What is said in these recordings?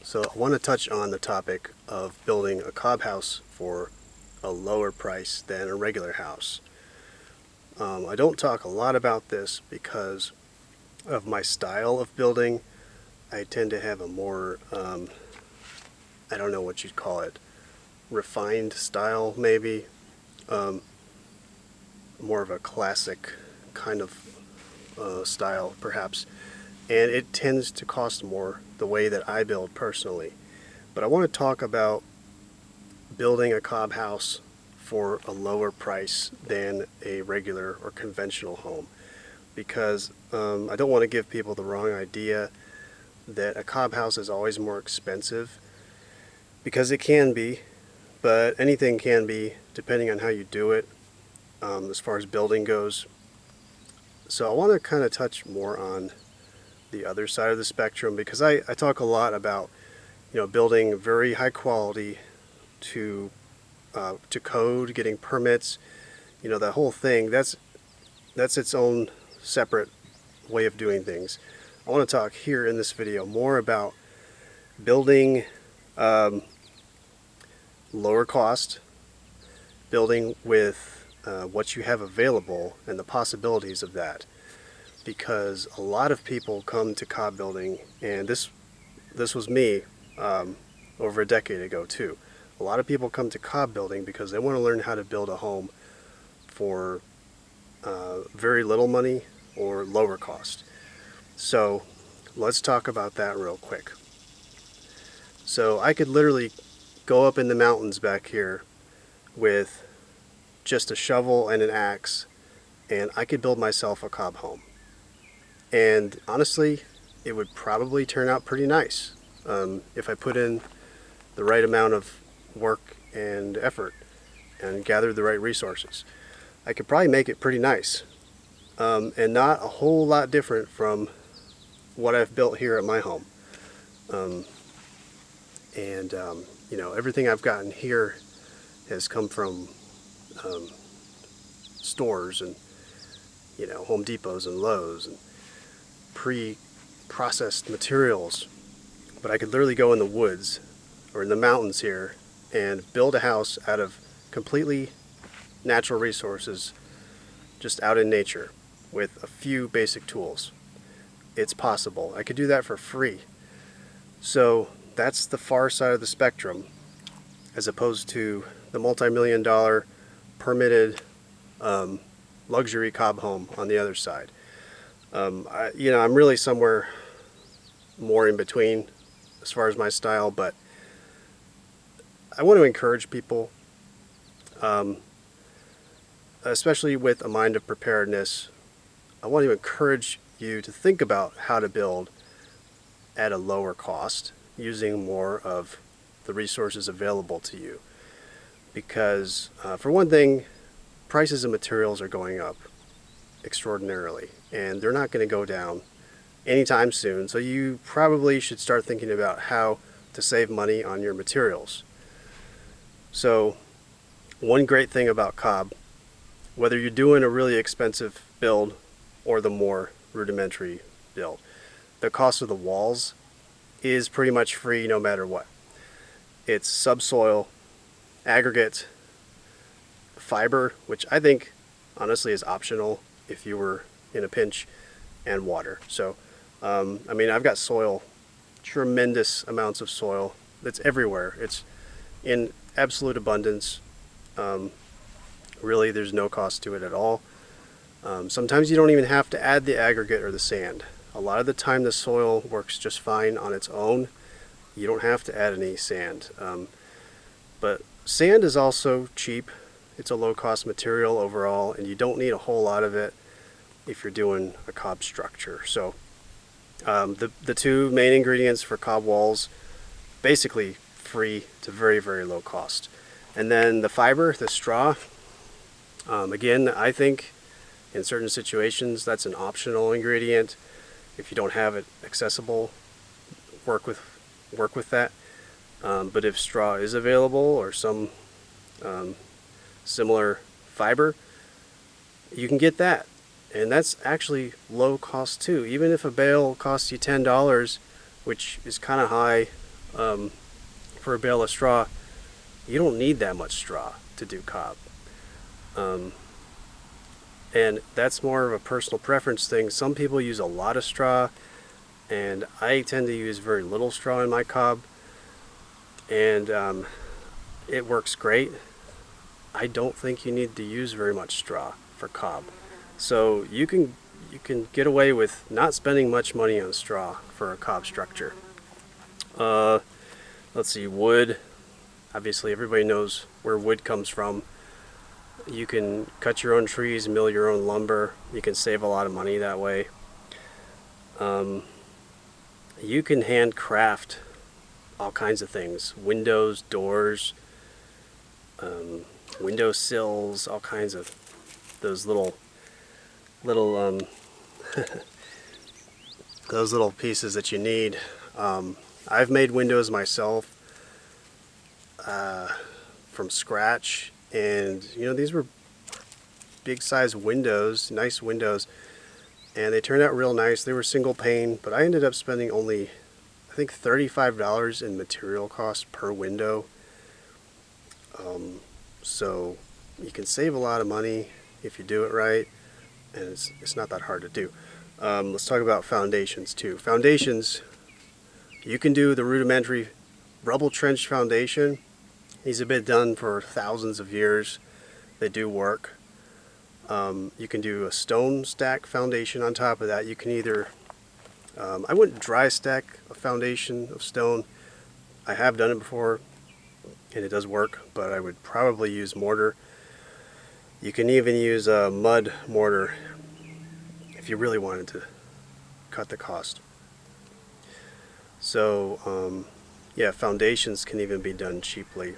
So I want to touch on the topic of building a cob house for a lower price than a regular house. I don't talk a lot about this because of my style of building. I tend to have a more, I don't know what you'd call it, refined style maybe. More of a classic kind of style perhaps. And it tends to cost more the way that I build personally. But I want to talk about building a cob house for a lower price than a regular or conventional home, because I don't want to give people the wrong idea that a cob house is always more expensive, because it can be, but anything can be depending on how you do it as far as building goes. So I want to kind of touch more on the other side of the spectrum, because I talk a lot about building very high quality to code, getting permits, that whole thing. That's its own separate way of doing things. I want to talk here in this video more about building lower cost, building with what you have available and the possibilities of that. Because a lot of people come to cob building, and this was me over a decade ago too. A lot of people come to cob building because they want to learn how to build a home for very little money or lower cost. So let's talk about that real quick. So I could literally go up in the mountains back here with just a shovel and an axe, and I could build myself a cob home. And honestly, it would probably turn out pretty nice if I put in the right amount of work and effort and gathered the right resources. I could probably make it pretty nice, and not a whole lot different from what I've built here at my home. Everything I've gotten here has come from stores and Home Depots and Lowe's and pre-processed materials. But I could literally go in the woods or in the mountains here and build a house out of completely natural resources, just out in nature with a few basic tools. It's possible. I could do that for free. So that's the far side of the spectrum, as opposed to the multi-million-dollar permitted luxury cob home on the other side. I'm really somewhere more in between as far as my style, but I want to encourage people, especially with a mind of preparedness. I want to encourage you to think about how to build at a lower cost, using more of the resources available to you. Because for one thing, prices of materials are going up extraordinarily, and they're not going to go down anytime soon. So you probably should start thinking about how to save money on your materials. So one great thing about cob, whether you're doing a really expensive build or the more rudimentary build, the cost of the walls is pretty much free no matter what. It's subsoil, aggregate, fiber, which I think honestly is optional if you were in a pinch, and water. So I've got soil, tremendous amounts of soil that's everywhere. It's in absolute abundance. Really, there's no cost to it at all. Sometimes you don't even have to add the aggregate or the sand. A lot of the time the soil works just fine on its own. You don't have to add any sand. But sand is also cheap. It's a low-cost material overall, and you don't need a whole lot of it if you're doing a cob structure. So the two main ingredients for cob walls, basically free to very, very low cost. And then the fiber, the straw, again, I think in certain situations that's an optional ingredient. If you don't have it accessible, work with that. But if straw is available or some similar fiber, you can get that. And that's actually low cost too. Even if a bale costs you $10, which is kind of high For a bale of straw, you don't need that much straw to do cob. Um, and that's more of a personal preference thing. Some people use a lot of straw, and I tend to use very little straw in my cob, and it works great. I don't think you need to use very much straw for cob. So you can get away with not spending much money on straw for a cob structure. Uh, let's see, wood. Obviously, everybody knows where wood comes from. You can cut your own trees, mill your own lumber. You can save a lot of money that way. Um, you can handcraft all kinds of things: windows, doors, um, window sills, all kinds of those little those little pieces that you need. I've made windows myself from scratch, and these were big size windows, nice windows, and they turned out real nice. They were single pane, but I ended up spending only, I think, $35 in material cost per window. So you can save a lot of money if you do it right, and it's not that hard to do. Let's talk about foundations too. Foundations, you can do the rudimentary rubble trench foundation. These have been done for thousands of years. They do work. You can do a stone stack foundation on top of that. You can either, I wouldn't dry stack a foundation of stone. I have done it before, and it does work, but I would probably use mortar. You can even use a mud mortar if you really wanted to cut the cost. So yeah, foundations can even be done cheaply.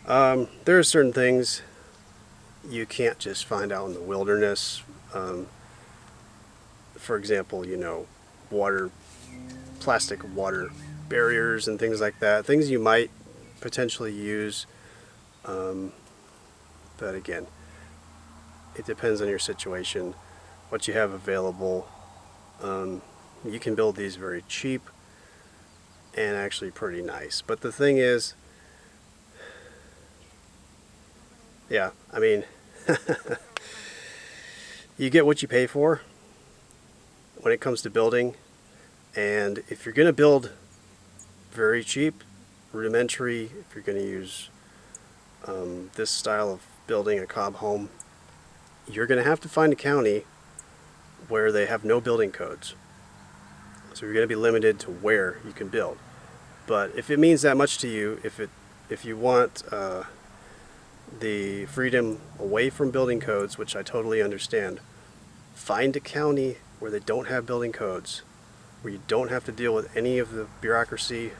There are certain things you can't just find out in the wilderness. For example, plastic water barriers and things like that. Things you might potentially use, but again, it depends on your situation, what you have available. You can build these very cheap and actually pretty nice. But the thing is, yeah, I mean, you get what you pay for when it comes to building. And if you're going to build very cheap, rudimentary, if you're going to use this style of building a cob home, you're going to have to find a county where they have no building codes. So you're going to be limited to where you can build. But if it means that much to you, if you want the freedom away from building codes, which I totally understand, find a county where they don't have building codes, where you don't have to deal with any of the bureaucracy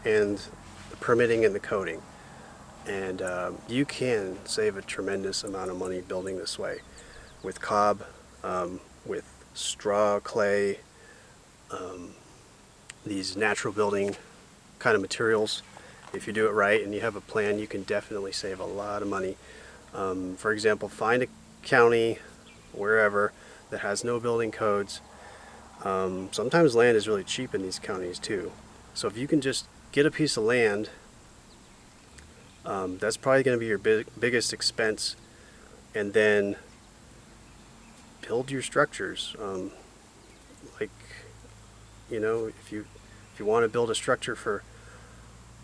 and the permitting and the coding. And you can save a tremendous amount of money building this way with cob, with straw, clay, these natural building kind of materials. If you do it right and you have a plan, you can definitely save a lot of money. For example, find a county, wherever, that has no building codes. Sometimes land is really cheap in these counties too. So if you can just get a piece of land, that's probably going to be your biggest expense, and then build your structures. Like, if you want to build a structure for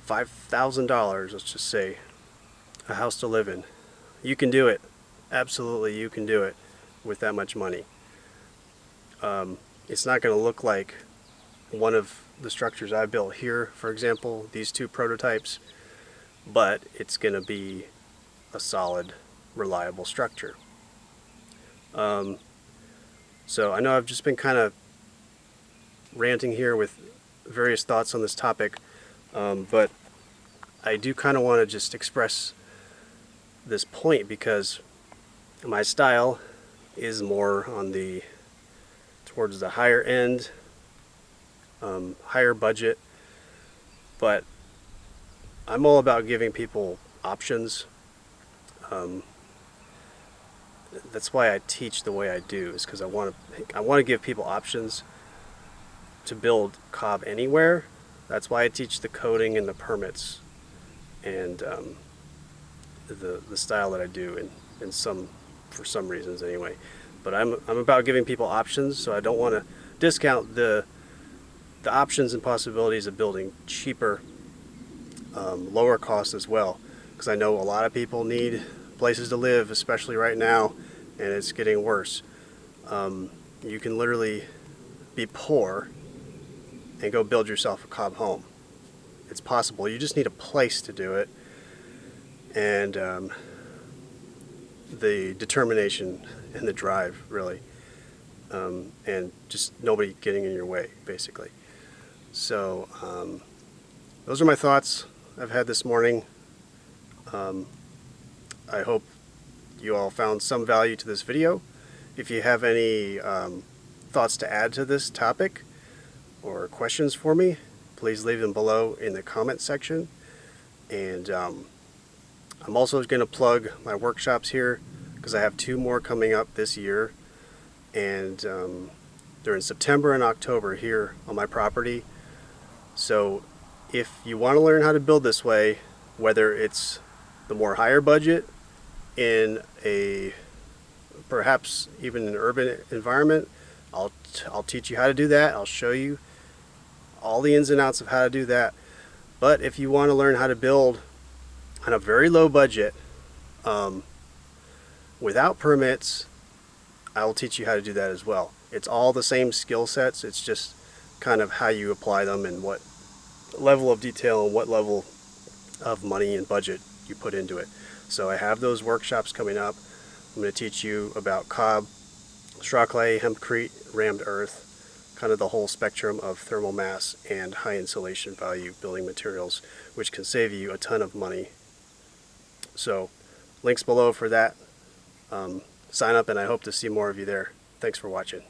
$5,000, let's just say, a house to live in, you can do it. Absolutely, you can do it with that much money. It's not going to look like one of the structures I built here, for example, these two prototypes, but it's going to be a solid, reliable structure. So I know I've just been kind of ranting here with various thoughts on this topic, but I do kind of want to just express this point because my style is more on towards the higher end, higher budget, but I'm all about giving people options. That's why I teach the way I do, is because I want to give people options to build cob anywhere, That's why I teach the coding and the permits and the style that I do in some, for some reasons anyway. But I'm about giving people options, so I don't want to discount the options and possibilities of building cheaper, lower cost as well, because I know a lot of people need places to live, especially right now, and it's getting worse. You can literally be poor and go build yourself a cob home. It's possible. You just need a place to do it, and the determination and the drive, really, and just nobody getting in your way, basically. So those are my thoughts I've had this morning. I hope you all found some value to this video. If you have any thoughts to add to this topic or questions for me, please leave them below in the comment section. And I'm also going to plug my workshops here, because I have 2 more coming up this year, and they're in September and October here on my property. So if you want to learn how to build this way, whether it's the more higher budget in a perhaps even an urban environment, I'll teach you how to do that. I'll show you all the ins and outs of how to do that. But if you want to learn how to build on a very low budget, without permits, I will teach you how to do that as well. It's all the same skill sets. It's just kind of how you apply them and what level of detail and what level of money and budget you put into it. So I have those workshops coming up. I'm going to teach you about cob, straw clay, hempcrete, rammed earth, kind of the whole spectrum of thermal mass and high insulation value building materials, which can save you a ton of money. So links below for that. Sign up, and I hope to see more of you there. Thanks for watching.